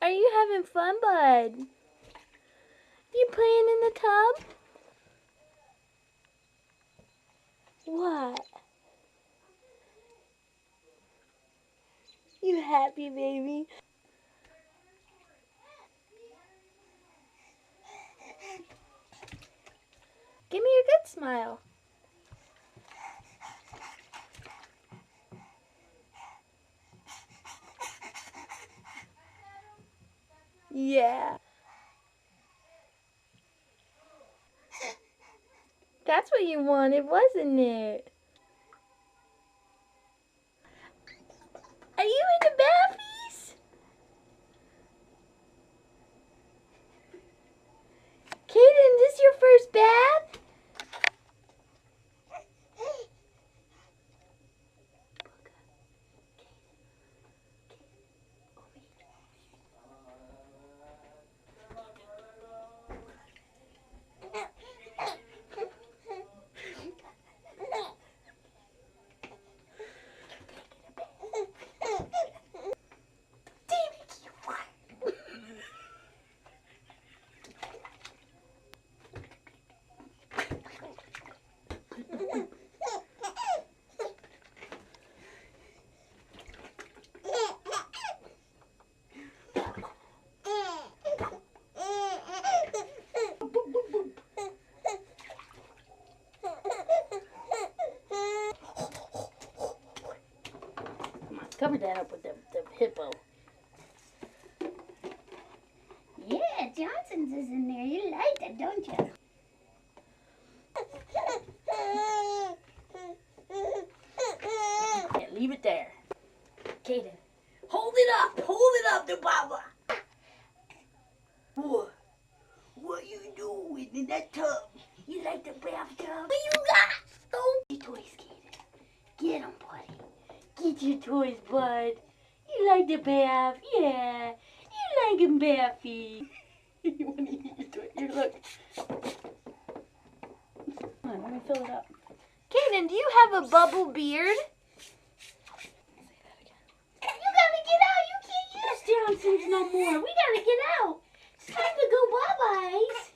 Are you having fun, bud? You playing in the tub? What? You happy, baby? Give me your good smile. Yeah. That's what you wanted, wasn't it? Are you in the bathies? Kaden, this your first bath? Cover that up with the hippo. Yeah, Johnson's is in there. You like it, don't you? Yeah, leave it there. Kaden, hold it up. Hold it up to Baba. What you doing in that tub? You like the bathtub? What you got? Oh, your toys, Kaden. Get them, buddy. Get your toys, bud. You like the bath? Yeah. You like him bathy. You want to eat your toy? Here, look. Come on, let me fill it up. Kaden, do you have a bubble beard? You gotta get out. You can't use Johnson's no more. We gotta get out. It's time to go bye-byes.